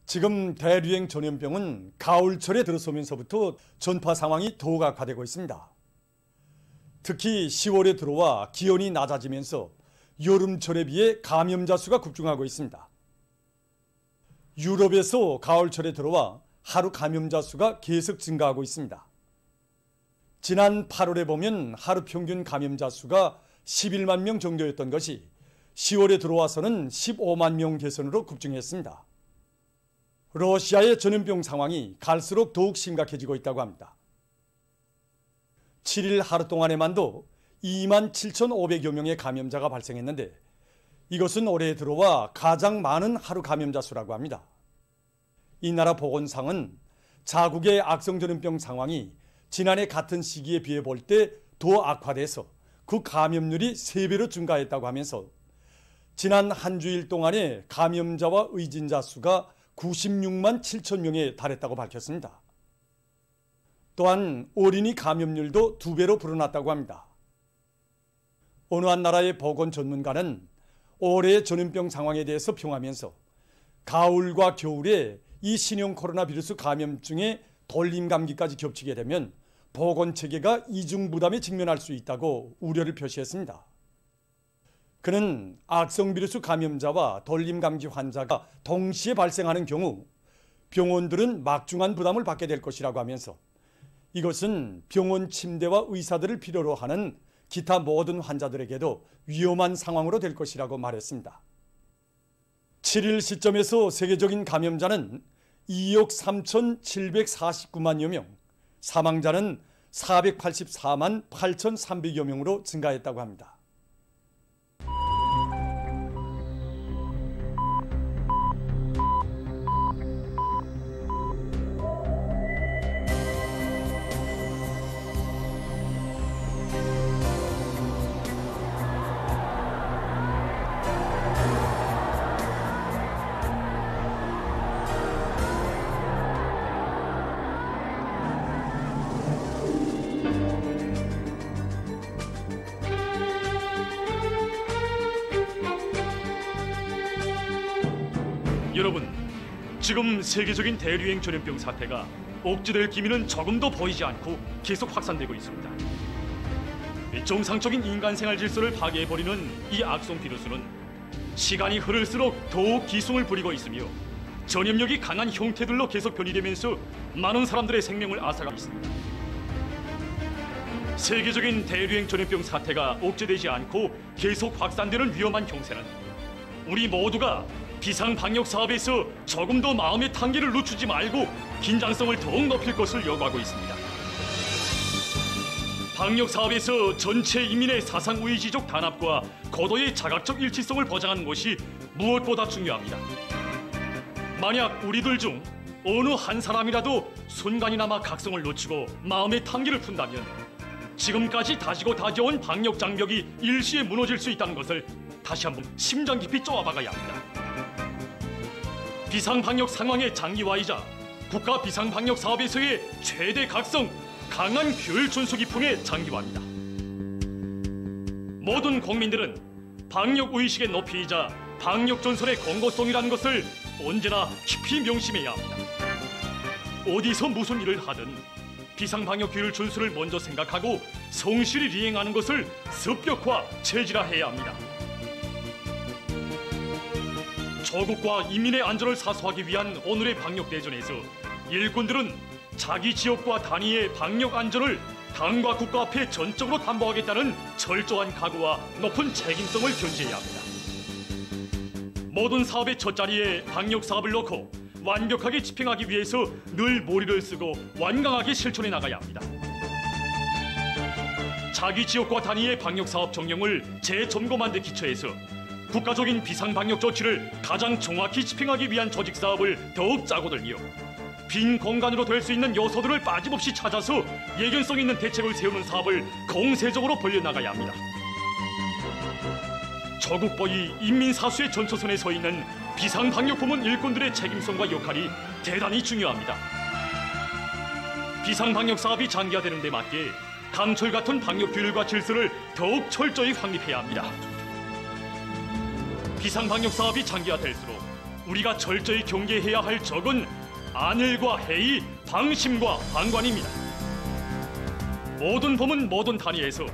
지금 대류행 전염병은 가을철에 들어서면서부터 전파 상황이 더욱 악화되고 있습니다. 특히 10월에 들어와 기온이 낮아지면서 여름철에 비해 감염자 수가 급증하고 있습니다. 유럽에서 가을철에 들어와 하루 감염자 수가 계속 증가하고 있습니다. 지난 8월에 보면 하루 평균 감염자 수가 11만 명 정도였던 것이 10월에 들어와서는 15만 명 개선으로 급증했습니다. 러시아의 전염병 상황이 갈수록 더욱 심각해지고 있다고 합니다. 7일 하루 동안에만도 2만 7,500여 명의 감염자가 발생했는데 이것은 올해 들어와 가장 많은 하루 감염자 수라고 합니다. 이 나라 보건상은 자국의 악성 전염병 상황이 지난해 같은 시기에 비해 볼 때 더 악화돼서 그 감염률이 3배로 증가했다고 하면서 지난 한 주일 동안의 감염자와 의진자 수가 96만 7천 명에 달했다고 밝혔습니다. 또한 어린이 감염률도 2배로 불어났다고 합니다. 어느 한 나라의 보건 전문가는 올해의 전염병 상황에 대해서 평하면서 가을과 겨울에 이 신형 코로나 비루스 감염증의 돌림 감기까지 겹치게 되면 보건 체계가 이중 부담에 직면할 수 있다고 우려를 표시했습니다. 그는 악성 비루스 감염자와 돌림 감기 환자가 동시에 발생하는 경우 병원들은 막중한 부담을 받게 될 것이라고 하면서 이것은 병원 침대와 의사들을 필요로 하는 기타 모든 환자들에게도 위험한 상황으로 될 것이라고 말했습니다. 7일 시점에서 세계적인 감염자는 2억 3,749만여 명, 사망자는 484만 8,300여 명으로 증가했다고 합니다. 여러분, 지금 세계적인 대류행 전염병 사태가 억제될 기미는 조금도 보이지 않고 계속 확산되고 있습니다. 정상적인 인간 생활 질서를 파괴해버리는 이 악성 비루스는 시간이 흐를수록 더욱 기승을 부리고 있으며 전염력이 강한 형태들로 계속 변이되면서 많은 사람들의 생명을 앗아가고 있습니다. 세계적인 대류행 전염병 사태가 억제되지 않고 계속 확산되는 위험한 형세는 우리 모두가 비상방역 사업에서 조금 더 마음의 tan계를 늦추지 말고 긴장성을 더욱 높일 것을 요구하고 있습니다. 방역 사업에서 전체 인민의 사상의지적 단합과 고도의 자각적 일치성을 보장하는 것이 무엇보다 중요합니다. 만약 우리들 중 어느 한 사람이라도 순간이나마 각성을 놓치고 마음의 tan계를 푼다면 지금까지 다지고 다져온 방역 장벽이 일시에 무너질 수 있다는 것을 다시 한번 심장 깊이 쪼아박아야 합니다. 비상방역 상황의 장기화이자 국가 비상방역 사업에서의 최대 각성, 강한 규율 준수 기풍의 장기화입니다. 모든 국민들은 방역 의식의 높이이자 방역 전선의 공고성이라는 것을 언제나 깊이 명심해야 합니다. 어디서 무슨 일을 하든 비상방역 규율 준수를 먼저 생각하고 성실히 이행하는 것을 습격화, 체질화해야 합니다. 조국과 인민의 안전을 사수하기 위한 오늘의 방역 대전에서 일꾼들은 자기 지역과 단위의 방역 안전을 당과 국가 앞에 전적으로 담보하겠다는 철저한 각오와 높은 책임성을 견지해야 합니다. 모든 사업의 첫자리에 방역 사업을 놓고 완벽하게 집행하기 위해서 늘 머리를 쓰고 완강하게 실천해 나가야 합니다. 자기 지역과 단위의 방역 사업 정령을 재점검한 데 기초해서 국가적인 비상방역 조치를 가장 정확히 집행하기 위한 조직사업을 더욱 짜고 들며 빈 공간으로 될 수 있는 요소들을 빠짐없이 찾아서 예견성 있는 대책을 세우는 사업을 공세적으로 벌려나가야 합니다. 조국보위 인민사수의 전초선에 서 있는 비상방역부문 일꾼들의 책임성과 역할이 대단히 중요합니다. 비상방역 사업이 장기화되는 데 맞게 강철 같은 방역 규율과 질서를 더욱 철저히 확립해야 합니다. 비상방역 사업이 장기화될수록 우리가 철저히 경계해야 할 적은 안일과 해이, 방심과 방관입니다. 모든 범은 모든 단위에서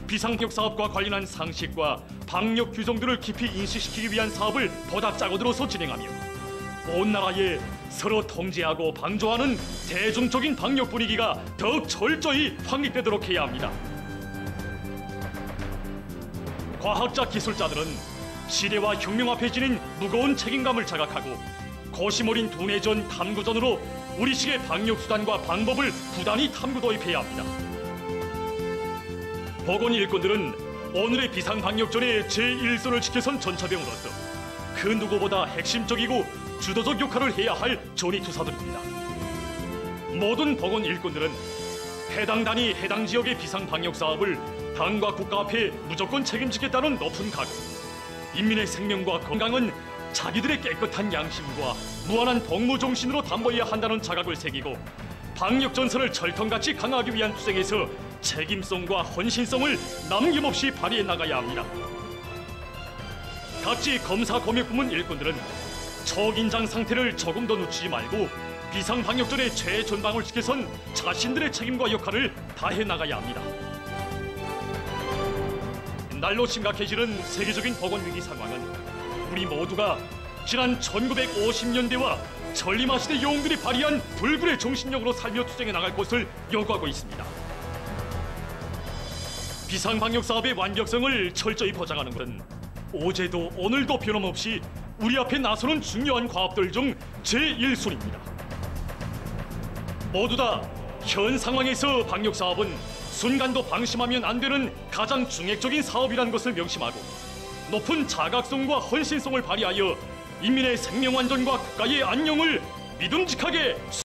비상방역 사업과 관련한 상식과 방역 규정들을 깊이 인식시키기 위한 사업을 보다 짜고 들어서 진행하며 온 나라에 서로 통제하고 방조하는 대중적인 방역 분위기가 더욱 철저히 확립되도록 해야 합니다. 과학자, 기술자들은 시대와 혁명 앞에 지닌 무거운 책임감을 자각하고 고심어린 두뇌전, 탐구전으로 우리식의 방역수단과 방법을 부단히 탐구 도입해야 합니다. 보건 일꾼들은 오늘의 비상방역전의 제1선을 지켜선 전차병으로서 그 누구보다 핵심적이고 주도적 역할을 해야 할 전위투사들입니다. 모든 보건 일꾼들은 해당 단위, 해당 지역의 비상방역 사업을 당과 국가 앞에 무조건 책임지겠다는 높은 각오, 인민의 생명과 건강은 자기들의 깨끗한 양심과 무한한 복무 정신으로 담보해야 한다는 자각을 새기고 방역 전선을 철통같이 강화하기 위한 투쟁에서 책임성과 헌신성을 남김없이 발휘해 나가야 합니다. 각지 검사 검역 부문 일꾼들은 초긴장 상태를 조금 더 늦추지 말고 비상방역전의 최전방을 지켜선 자신들의 책임과 역할을 다해 나가야 합니다. 날로 심각해지는 세계적인 보건 위기 상황은 우리 모두가 지난 1950년대와 전림마 시대 영웅들이 발휘한 불굴의 정신력으로 살며 투쟁해 나갈 것을 요구하고 있습니다. 비상방역 사업의 완벽성을 철저히 보장하는 것은 어제도 오늘도 변함없이 우리 앞에 나서는 중요한 과업들 중 제1순위입니다. 모두 다 현 상황에서 방역 사업은 순간도 방심하면 안 되는 가장 중핵적인 사업이라는 것을 명심하고 높은 자각성과 헌신성을 발휘하여 인민의 생명 안전과 국가의 안녕을 믿음직하게